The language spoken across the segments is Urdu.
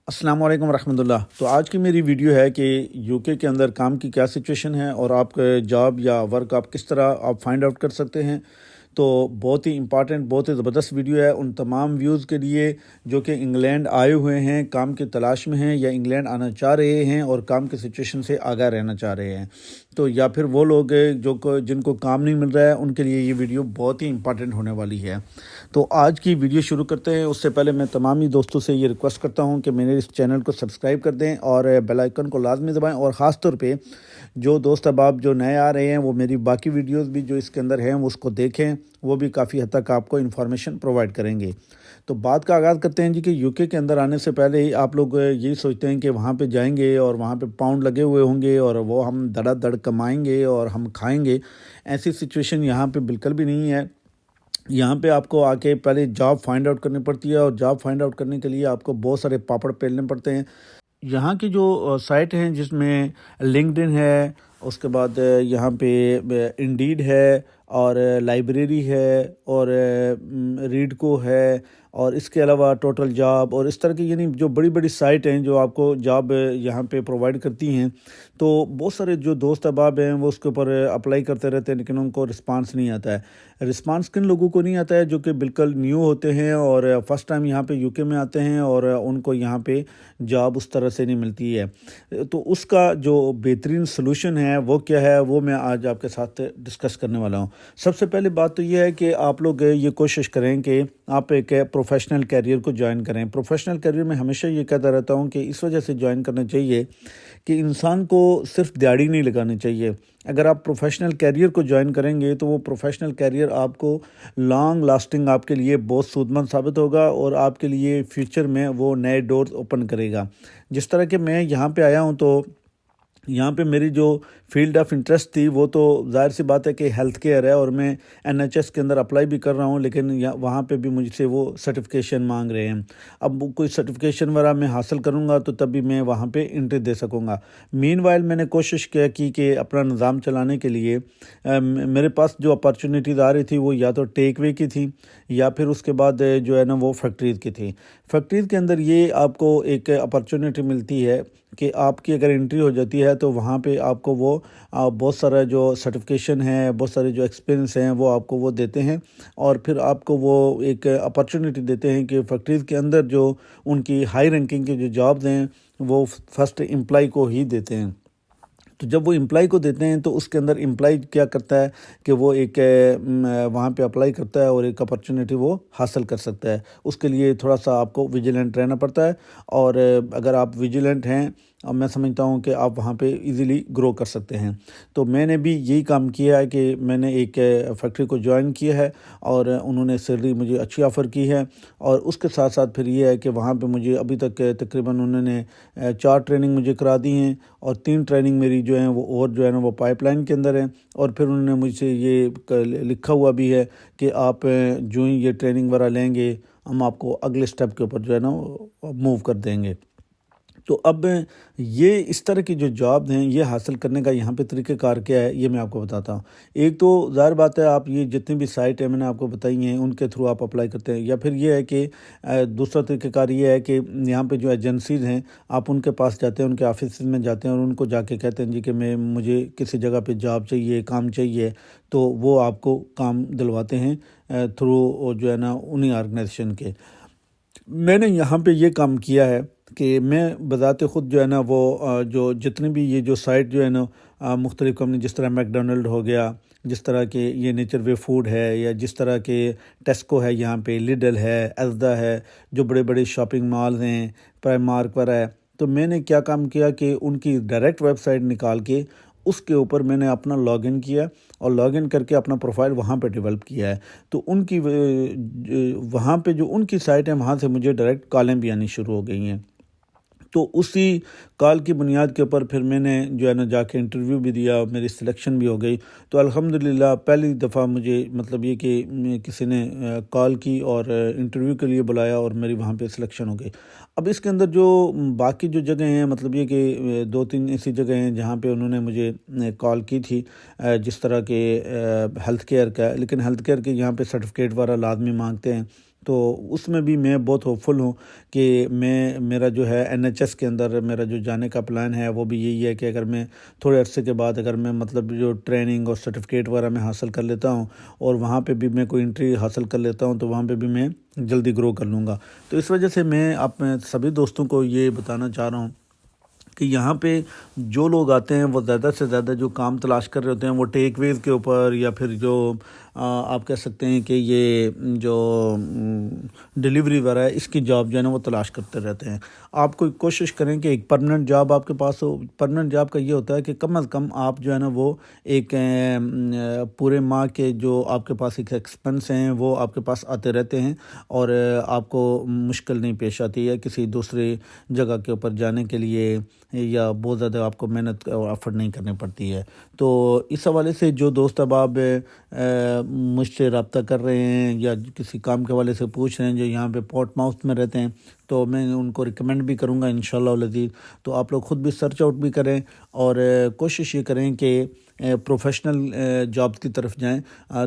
السلام علیکم ورحمۃ اللہ۔ تو آج کی میری ویڈیو ہے کہ یو کے اندر کام کی کیا سچویشن ہے اور آپ کا جاب یا ورک آپ کس طرح آپ فائنڈ آؤٹ کر سکتے ہیں۔ تو بہت ہی امپارٹنٹ، بہت ہی زبردست ویڈیو ہے ان تمام ویوز کے لیے جو کہ انگلینڈ آئے ہوئے ہیں، کام کی تلاش میں ہیں یا انگلینڈ آنا چاہ رہے ہیں اور کام کی سچویشن سے آگاہ رہنا چاہ رہے ہیں۔ تو یا پھر وہ لوگ جن کو کام نہیں مل رہا ہے، ان کے لیے یہ ویڈیو بہت ہی امپارٹنٹ ہونے والی ہے۔ تو آج کی ویڈیو شروع کرتے ہیں۔ اس سے پہلے میں تمام ہی دوستوں سے یہ ریکویسٹ کرتا ہوں کہ میرے اس چینل کو سبسکرائب کر دیں اور بیل آئیکن کو لازمی دبائیں، اور خاص طور پہ جو دوست احباب جو نئے آ رہے ہیں وہ میری باقی ویڈیوز بھی جو اس کے اندر ہیں وہ اس کو دیکھیں، وہ بھی کافی حد تک آپ کو انفارمیشن پرووائڈ کریں گے۔ تو بات کا آغاز کرتے ہیں جی کہ یو کے اندر آنے سے پہلے ہی آپ لوگ یہی سوچتے ہیں کہ وہاں پہ جائیں گے اور وہاں پہ پاؤنڈ لگے ہوئے ہوں گے اور وہ ہم دڑا دڑ کمائیں گے اور ہم کھائیں گے۔ ایسی سچویشن یہاں پہ بالکل بھی نہیں ہے۔ یہاں پہ آپ کو آ کے پہلے جاب فائنڈ آؤٹ کرنی پڑتی ہے، اور جاب فائنڈ آؤٹ کرنے کے لیے آپ کو بہت سارے پاپڑ پیلنے پڑتے ہیں۔ یہاں کی جو سائٹ ہیں جس میں لنکڈ ان ہے، اس کے بعد یہاں پہ انڈیڈ ہے اور لائبریری ہے اور ریڈ کو ہے، اور اس کے علاوہ ٹوٹل جاب اور اس طرح کی یعنی جو بڑی بڑی سائٹ ہیں جو آپ کو جاب یہاں پہ پرووائڈ کرتی ہیں۔ تو بہت سارے جو دوست احباب ہیں وہ اس کے اوپر اپلائی کرتے رہتے ہیں، لیکن ان کو رسپانس نہیں آتا ہے۔ رسپانس کن لوگوں کو نہیں آتا ہے؟ جو کہ بالکل نیو ہوتے ہیں اور فرسٹ ٹائم یہاں پہ یو کے میں آتے ہیں اور ان کو یہاں پہ جاب اس طرح سے نہیں ملتی ہے۔ تو اس کا جو بہترین سلوشن ہے وہ کیا ہے، وہ میں آج آپ کے ساتھ ڈسکس کرنے والا ہوں۔ سب سے پہلے بات تو یہ ہے کہ آپ لوگ یہ کوشش کریں کہ آپ ایک پروفیشنل کیریئر کو جوائن کریں۔ پروفیشنل کیریئر میں ہمیشہ یہ کہتا رہتا ہوں کہ اس وجہ سے جوائن کرنا چاہیے کہ انسان کو صرف دیہڑی نہیں لگانی چاہیے۔ اگر آپ پروفیشنل کیریئر کو جوائن کریں گے تو وہ پروفیشنل کیریئر آپ کو لانگ لاسٹنگ آپ کے لیے بہت سود مند ثابت ہوگا، اور آپ کے لیے فیوچر میں وہ نئے ڈورز اوپن کرے گا۔ جس طرح کہ میں یہاں پہ آیا ہوں تو یہاں پہ میری جو فیلڈ آف انٹرسٹ تھی وہ تو ظاہر سی بات ہے کہ ہیلتھ کیئر ہے، اور میں NHS کے اندر اپلائی بھی کر رہا ہوں، لیکن وہاں پہ بھی مجھ سے وہ سرٹیفکیشن مانگ رہے ہیں۔ اب کوئی سرٹیفکیشن وغیرہ میں حاصل کروں گا تو تبھی میں وہاں پہ انٹری دے سکوں گا۔ مین وائل میں نے کوشش کی کہ اپنا نظام چلانے کے لیے میرے پاس جو اپارچونیٹیز آ رہی تھی وہ یا تو ٹیک وے کی تھی یا پھر اس کے بعد جو ہے نا وہ فیکٹریز کی تھی۔ فیکٹریز کے اندر یہ آپ کو ایک اپارچونیٹی ملتی ہے کہ آپ کی اگر انٹری ہو جاتی ہے تو وہاں پہ آپ کو وہ بہت سارا جو سرٹیفکیشن ہے، بہت سارے جو ایکسپیرینس ہیں وہ آپ کو وہ دیتے ہیں، اور پھر آپ کو وہ ایک اپارچونیٹی دیتے ہیں کہ فیکٹریز کے اندر جو ان کی ہائی رینکنگ کے جو جابز ہیں وہ فرسٹ امپلائی کو ہی دیتے ہیں۔ تو جب وہ امپلائی کو دیتے ہیں تو اس کے اندر امپلائی کیا کرتا ہے کہ وہ ایک وہاں پہ اپلائی کرتا ہے اور ایک اپارچونیٹی وہ حاصل کر سکتا ہے۔ اس کے لیے تھوڑا سا آپ کو ویجیلنٹ رہنا پڑتا ہے، اور اگر آپ ویجیلنٹ ہیں میں سمجھتا ہوں کہ آپ وہاں پہ ایزیلی گرو کر سکتے ہیں۔ تو میں نے بھی یہی کام کیا ہے کہ میں نے ایک فیکٹری کو جوائن کیا ہے، اور انہوں نے سیلری مجھے اچھی آفر کی ہے، اور اس کے ساتھ ساتھ پھر یہ ہے کہ وہاں پہ مجھے ابھی تک تقریباً انہوں نے 4 ٹریننگ مجھے کرا دی ہیں، اور 3 ٹریننگ میری جو ہیں وہ اور جو ہے نا وہ پائپ لائن کے اندر ہیں۔ اور پھر انہوں نے مجھ سے یہ لکھا ہوا بھی ہے کہ آپ جو ہی یہ ٹریننگ وغیرہ لیں گے ہم آپ کو اگلے سٹیپ کے اوپر جو ہے نا موو کر دیں گے۔ تو اب یہ اس طرح کی جو جاب ہیں یہ حاصل کرنے کا یہاں پہ طریقہ کار کیا ہے یہ میں آپ کو بتاتا ہوں۔ ایک تو ظاہر بات ہے آپ یہ جتنی بھی سائٹ ہیں میں نے آپ کو بتائی ہیں ان کے تھرو آپ اپلائی کرتے ہیں، یا پھر یہ ہے کہ دوسرا طریقہ کار یہ ہے کہ یہاں پہ جو ایجنسیز ہیں آپ ان کے پاس جاتے ہیں، ان کے آفیسز میں جاتے ہیں اور ان کو جا کے کہتے ہیں جی کہ مجھے کسی جگہ پہ جاب چاہیے، کام چاہیے، تو وہ آپ کو کام دلواتے ہیں تھرو جو ہے نا انہی آرگنائزیشن کے۔ میں نے یہاں پہ یہ کام کیا ہے کہ میں بذات خود جو ہے نا وہ جو جتنی بھی یہ جو سائٹ جو ہے نا مختلف کمپنی جس طرح میک ڈونلڈ ہو گیا، جس طرح کہ یہ نیچر وے فوڈ ہے، یا جس طرح کہ ٹیسکو ہے، یہاں پہ لیڈل ہے، ایزدا ہے، جو بڑے بڑے شاپنگ مالز ہیں، پرائم مارک پر ہے، تو میں نے کیا کام کیا کہ ان کی ڈائریکٹ ویب سائٹ نکال کے اس کے اوپر میں نے اپنا لاگ ان کیا، اور لاگ ان کر کے اپنا پروفائل وہاں پہ ڈیولپ کیا ہے۔ تو ان کی وہاں پہ جو ان کی سائٹ ہے وہاں سے مجھے ڈائریکٹ کالیں بھی آنی شروع ہو گئی ہیں۔ تو اسی کال کی بنیاد کے اوپر پھر میں نے جو ہے نا جا کے انٹرویو بھی دیا، میری سلیکشن بھی ہو گئی۔ تو الحمدللہ پہلی دفعہ مجھے مطلب یہ کہ کسی نے کال کی اور انٹرویو کے لیے بلایا اور میری وہاں پہ سلیکشن ہو گئی۔ اب اس کے اندر جو باقی جو جگہیں ہیں، مطلب یہ کہ 2-3 ایسی جگہیں ہیں جہاں پہ انہوں نے مجھے کال کی تھی، جس طرح کہ ہیلتھ کیئر کا، لیکن ہیلتھ کیئر کے یہاں پہ سرٹیفکیٹ وغیرہ لازمی مانگتے ہیں، تو اس میں بھی میں بہت ہوپ فل ہوں کہ میرا جو ہے NHS کے اندر میرا جو جانے کا پلان ہے وہ بھی یہی ہے کہ اگر میں تھوڑے عرصے کے بعد اگر میں مطلب جو ٹریننگ اور سرٹیفکیٹ وغیرہ میں حاصل کر لیتا ہوں اور وہاں پہ بھی میں کوئی انٹری حاصل کر لیتا ہوں تو وہاں پہ بھی میں جلدی گرو کر لوں گا. تو اس وجہ سے میں اپنے سبھی دوستوں کو یہ بتانا چاہ رہا ہوں کہ یہاں پہ جو لوگ آتے ہیں وہ زیادہ سے زیادہ جو کام تلاش کر رہے ہوتے ہیں وہ ٹیک ویز کے اوپر یا پھر جو آپ کہہ سکتے ہیں کہ یہ جو ڈیلیوری وغیرہ ہے اس کی جاب جو ہے نا وہ تلاش کرتے رہتے ہیں. آپ کوئی کوشش کریں کہ ایک پرمننٹ جاب آپ کے پاس ہو. پرمننٹ جاب کا یہ ہوتا ہے کہ کم از کم آپ جو ہے نا وہ ایک پورے ماہ کے جو آپ کے پاس ایک ایکسپنس ہیں وہ آپ کے پاس آتے رہتے ہیں اور آپ کو مشکل نہیں پیش آتی ہے کسی دوسری جگہ کے اوپر جانے کے لیے یا بہت زیادہ آپ کو محنت اور ایفرٹ نہیں کرنی پڑتی ہے. تو اس حوالے سے جو دوست احباب مجھ سے رابطہ کر رہے ہیں یا کسی کام کے حوالے سے پوچھ رہے ہیں جو یہاں پہ پورٹ ماؤتھ میں رہتے ہیں تو میں ان کو ریکمینڈ بھی کروں گا انشاءاللہ العزیز. تو آپ لوگ خود بھی سرچ آؤٹ بھی کریں اور کوشش یہ کریں کہ پروفیشنل جاب کی طرف جائیں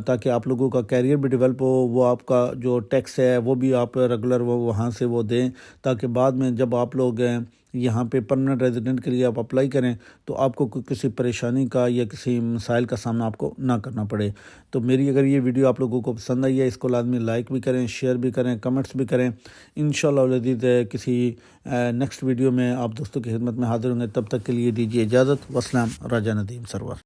تاکہ آپ لوگوں کا کیریئر بھی ڈیولپ ہو. وہ آپ کا جو ٹیکس ہے وہ بھی آپ ریگولر وہاں سے وہ دیں تاکہ بعد میں جب آپ لوگ یہاں پہ پرمننٹ ریزیڈنٹ کے لیے آپ اپلائی کریں تو آپ کو کسی پریشانی کا یا کسی مسائل کا سامنا آپ کو نہ کرنا پڑے. تو میری اگر یہ ویڈیو آپ لوگوں کو پسند آئی ہے اس کو لازمی لائک بھی کریں, شیئر بھی کریں, کمنٹس بھی کریں. انشاءاللہ العزیز کسی نیکسٹ ویڈیو میں آپ دوستوں کی خدمت میں حاضر ہوں گے. تب تک کے لیے دیجیے اجازت. والسلام. راجہ ندیم سرور.